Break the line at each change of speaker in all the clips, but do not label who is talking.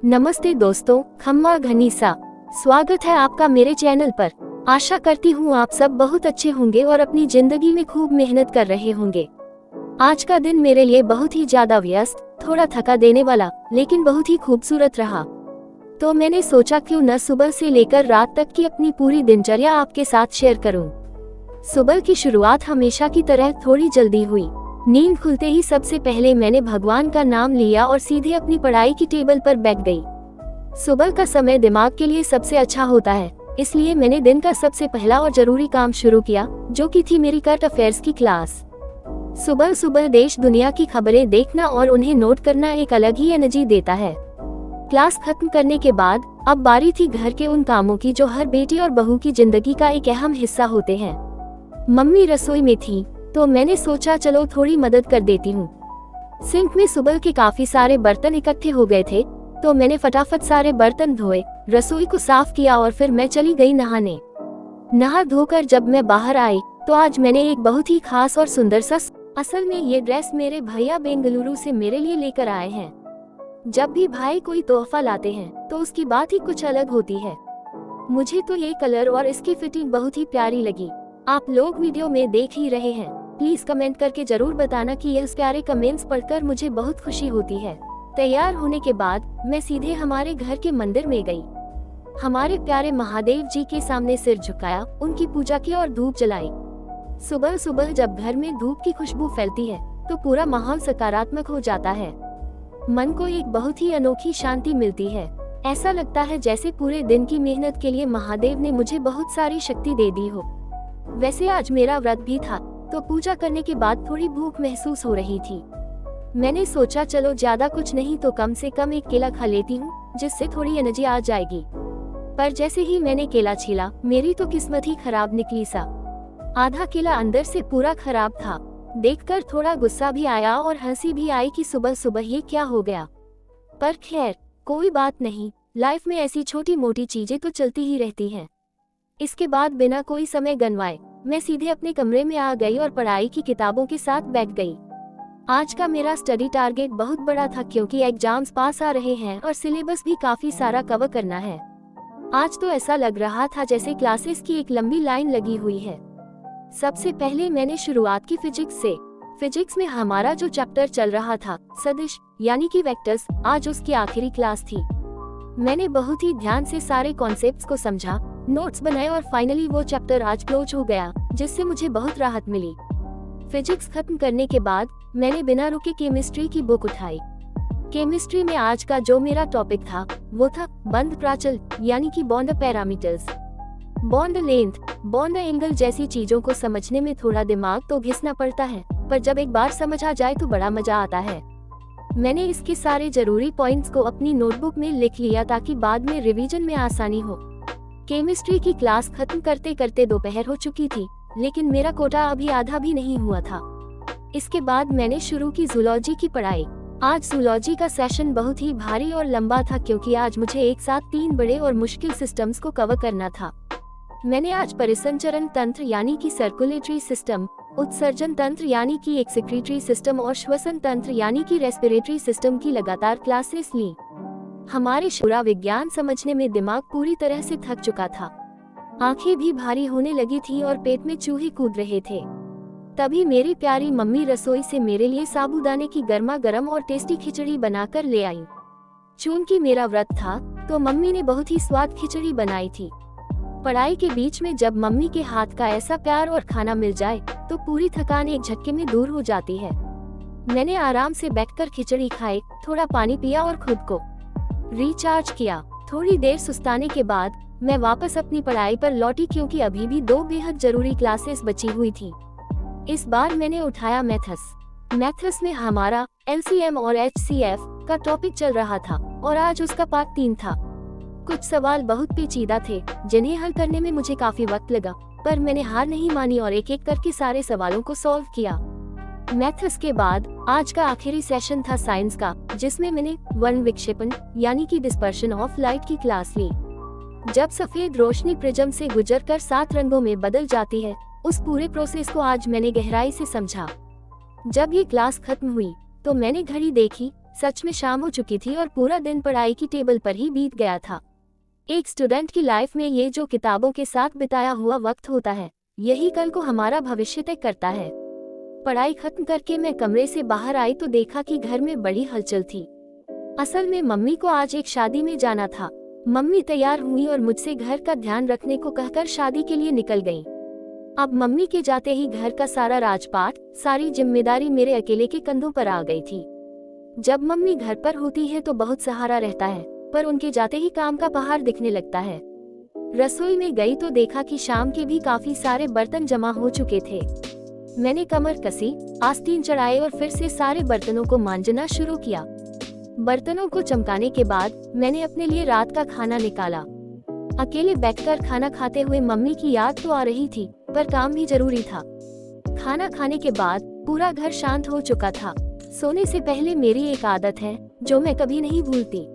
नमस्ते दोस्तों, खम्मा घनीसा स्वागत है आपका मेरे चैनल पर। आशा करती हूँ आप सब बहुत अच्छे होंगे और अपनी जिंदगी में खूब मेहनत कर रहे होंगे। आज का दिन मेरे लिए बहुत ही ज्यादा व्यस्त, थोड़ा थका देने वाला, लेकिन बहुत ही खूबसूरत रहा। तो मैंने सोचा क्यों न सुबह से लेकर रात तक की अपनी पूरी दिनचर्या आपके साथ शेयर करूं। सुबह की शुरुआत हमेशा की तरह थोड़ी जल्दी हुई। नींद खुलते ही सबसे पहले मैंने भगवान का नाम लिया और सीधे अपनी पढ़ाई की टेबल पर बैठ गई। सुबह का समय दिमाग के लिए सबसे अच्छा होता है, इसलिए मैंने दिन का सबसे पहला और जरूरी काम शुरू किया, जो कि थी मेरी करंट अफेयर्स की क्लास। सुबह सुबह देश दुनिया की खबरें देखना और उन्हें नोट करना एक अलग ही एनर्जी देता है। क्लास खत्म करने के बाद अब बारी थी घर के उन कामों की जो हर बेटी और बहू की जिंदगी का एक अहम हिस्सा होते हैं। मम्मी रसोई में थी, तो मैंने सोचा चलो थोड़ी मदद कर देती हूँ। सिंक में सुबह के काफी सारे बर्तन इकट्ठे हो गए थे, तो मैंने फटाफट सारे बर्तन धोए, रसोई को साफ किया और फिर मैं चली गई नहाने। नहा धोकर जब मैं बाहर आई तो आज मैंने एक बहुत ही खास और सुंदर सा, असल में ये ड्रेस मेरे भैया बेंगलुरु से मेरे लिए लेकर आए हैं। जब भी भाई कोई तोहफा लाते हैं तो उसकी बात ही कुछ अलग होती है। मुझे तो ये कलर और इसकी फिटिंग बहुत ही प्यारी लगी। आप लोग वीडियो में देख ही रहे हैं। प्लीज कमेंट करके जरूर बताना कि यह प्यारे कमेंट्स पढ़कर मुझे बहुत खुशी होती है। तैयार होने के बाद मैं सीधे हमारे घर के मंदिर में गई। हमारे प्यारे महादेव जी के सामने सिर झुकाया, उनकी पूजा की और धूप जलाई। सुबह सुबह जब घर में धूप की खुशबू फैलती है तो पूरा माहौल सकारात्मक हो जाता है। मन को एक बहुत ही अनोखी शांति मिलती है। ऐसा लगता है जैसे पूरे दिन की मेहनत के लिए महादेव ने मुझे बहुत सारी शक्ति दे दी हो। वैसे आज मेरा व्रत भी था, तो पूजा करने के बाद थोड़ी भूख महसूस हो रही थी। मैंने सोचा चलो ज्यादा कुछ नहीं तो कम से कम एक केला खा लेती हूँ, जिससे थोड़ी एनर्जी आ जाएगी। पर जैसे ही मैंने केला छीला, मेरी तो किस्मत ही खराब निकली सा। आधा केला अंदर से पूरा खराब था। देखकर थोड़ा गुस्सा भी आया और हंसी भी आई कि सुबह सुबह ये क्या हो गया। पर खैर कोई बात नहीं, लाइफ में ऐसी छोटी मोटी चीजें तो चलती ही रहती हैं। इसके बाद बिना कोई समय गंवाए मैं सीधे अपने कमरे में आ गई और पढ़ाई की किताबों के साथ बैठ गई। आज का मेरा स्टडी टारगेट बहुत बड़ा था, क्योंकि एग्जाम्स पास आ रहे हैं और सिलेबस भी काफी सारा कवर करना है। आज तो ऐसा लग रहा था जैसे क्लासेस की एक लंबी लाइन लगी हुई है। सबसे पहले मैंने शुरुआत की फिजिक्स से। फिजिक्स में हमारा जो चैप्टर चल रहा था, सदिश यानी कि वेक्टर्स, आज उसकी आखिरी क्लास थी। मैंने बहुत ही ध्यान से सारे कॉन्सेप्ट्स को समझा, नोट्स बनाए और फाइनली वो चैप्टर आज क्लोज हो गया, जिससे मुझे बहुत राहत मिली। फिजिक्स खत्म करने के बाद मैंने बिना रुके केमिस्ट्री की बुक उठाई। केमिस्ट्री में आज का जो मेरा टॉपिक था वो था बंध प्राचल यानी कि bond parameters. Bond length, bond angle जैसी चीजों को समझने में थोड़ा दिमाग तो घिसना पड़ता है, पर जब एक बार समझ आ जाए तो बड़ा मजा आता है। मैंने इसके सारे जरूरी पॉइंट्स को अपनी नोटबुक में लिख लिया ताकि बाद में रिवीजन में आसानी हो। केमिस्ट्री की क्लास खत्म करते करते दोपहर हो चुकी थी, लेकिन मेरा कोटा अभी आधा भी नहीं हुआ था। इसके बाद मैंने शुरू की जूलॉजी की पढ़ाई। आज जूलॉजी का सेशन बहुत ही भारी और लंबा था, क्योंकि आज मुझे एक साथ 3 बड़े और मुश्किल सिस्टम्स को कवर करना था। मैंने आज परिसंचरण तंत्र यानी कि सर्कुलेटरी सिस्टम, उत्सर्जन तंत्र यानी कि एक्सक्रीटरी सिस्टम और श्वसन तंत्र यानी कि रेस्पिरेटरी सिस्टम की लगातार क्लासेस ली। हमारे पूरा विज्ञान समझने में दिमाग पूरी तरह से थक चुका था। आंखें भी भारी होने लगी थी और पेट में चूहे कूद रहे थे। तभी मेरी प्यारी मम्मी रसोई से मेरे लिए साबूदाने की गर्मा गर्म और टेस्टी खिचड़ी बनाकर ले आई। चूंकि मेरा व्रत था तो मम्मी ने बहुत ही स्वाद खिचड़ी बनाई थी। पढ़ाई के बीच में जब मम्मी के हाथ का ऐसा प्यार और खाना मिल जाए तो पूरी थकान एक झटके में दूर हो जाती है। मैंने आराम से बैठकर खिचड़ी खाई, थोड़ा पानी पिया और खुद को रिचार्ज किया। थोड़ी देर सुस्ताने के बाद मैं वापस अपनी पढ़ाई पर लौटी, क्योंकि अभी भी 2 बेहद जरूरी क्लासेस बची हुई थी। इस बार मैंने उठाया मैथ्स में हमारा एलसीएम और एचसीएफ का टॉपिक चल रहा था और आज उसका पार्ट 3 था। कुछ सवाल बहुत पेचीदा थे, जिन्हें हल करने में मुझे काफी वक्त लगा, पर मैंने हार नहीं मानी और एक एक करके सारे सवालों को सॉल्व किया। मैथ्स के बाद आज का आखिरी सेशन था साइंस का, जिसमें मैंने वर्ण विक्षेपण यानी कि डिस्पर्शन ऑफ लाइट की क्लास ली। जब सफेद रोशनी प्रिज्म से गुजरकर 7 रंगों में बदल जाती है, उस पूरे प्रोसेस को आज मैंने गहराई से समझा। जब ये क्लास खत्म हुई तो मैंने घड़ी देखी सच में शाम हो चुकी थी और पूरा दिन पढ़ाई की टेबल पर ही बीत गया था। एक स्टूडेंट की लाइफ में ये जो किताबों के साथ बिताया हुआ वक्त होता है, यही कल को हमारा भविष्य तय करता है। पढ़ाई खत्म करके मैं कमरे से बाहर आई तो देखा कि घर में बड़ी हलचल थी। असल में मम्मी को आज एक शादी में जाना था। मम्मी तैयार हुई और मुझसे घर का ध्यान रखने को कहकर शादी के लिए निकल गईं। अब मम्मी के जाते ही घर का सारा राजपाट, सारी जिम्मेदारी मेरे अकेले के कंधों पर आ गई थी। जब मम्मी घर पर होती है तो बहुत सहारा रहता है, पर उनके जाते ही काम का पहाड़ दिखने लगता है। रसोई में गई तो देखा कि शाम के भी काफी सारे बर्तन जमा हो चुके थे। मैंने कमर कसी, आस्तीन चढ़ाए और फिर से सारे बर्तनों को मांजना शुरू किया। बर्तनों को चमकाने के बाद मैंने अपने लिए रात का खाना निकाला। अकेले बैठकर खाना खाते हुए मम्मी की याद तो आ रही थी, पर काम भी जरूरी था। खाना खाने के बाद पूरा घर शांत हो चुका था। सोने से पहले मेरी एक आदत है जो मैं कभी नहीं भूलती।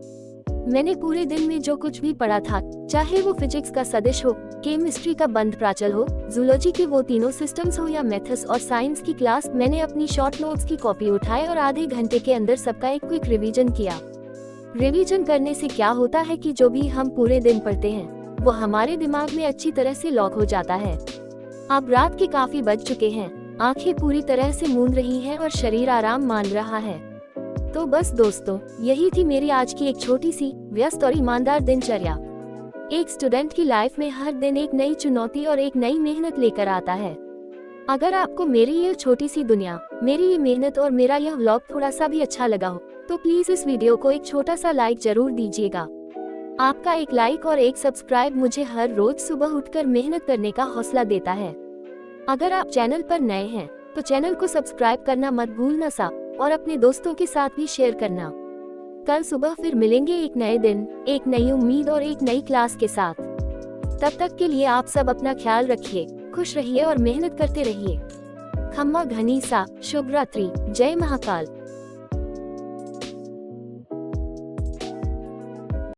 मैंने पूरे दिन में जो कुछ भी पढ़ा था, चाहे वो फिजिक्स का सदिश हो, केमिस्ट्री का बंद प्राचल हो, जूलॉजी के वो तीनों सिस्टम्स हो या मैथ्स और साइंस की क्लास, मैंने अपनी शॉर्ट नोट्स की कॉपी उठाए और आधे घंटे के अंदर सबका एक क्विक रिवीजन किया। रिवीजन करने से क्या होता है कि जो भी हम पूरे दिन पढ़ते हैं वो हमारे दिमाग में अच्छी तरह से लॉक हो जाता है। अब रात के काफी बज चुके हैं, आंखें पूरी तरह से मूंद रही हैं और शरीर आराम मान रहा है। तो बस दोस्तों, यही थी मेरी आज की एक छोटी सी व्यस्त और ईमानदार दिनचर्या। एक स्टूडेंट की लाइफ में हर दिन एक नई चुनौती और एक नई मेहनत लेकर आता है। अगर आपको मेरी ये छोटी सी दुनिया, मेरी ये मेहनत और मेरा यह व्लॉग थोड़ा सा भी अच्छा लगा हो तो प्लीज इस वीडियो को एक छोटा सा लाइक जरूर दीजिएगा। आपका एक लाइक और एक सब्सक्राइब मुझे हर रोज सुबह उठकर मेहनत करने का हौसला देता है। अगर आप चैनल पर नए हैं तो चैनल को सब्सक्राइब करना मत भूलना सा, और अपने दोस्तों के साथ भी शेयर करना। कल सुबह फिर मिलेंगे एक नए दिन, एक नई उम्मीद और एक नई क्लास के साथ। तब तक के लिए आप सब अपना ख्याल रखिए, खुश रहिए और मेहनत करते रहिए। खम्मा घनी सा, शुभ रात्रि, जय महाकाल।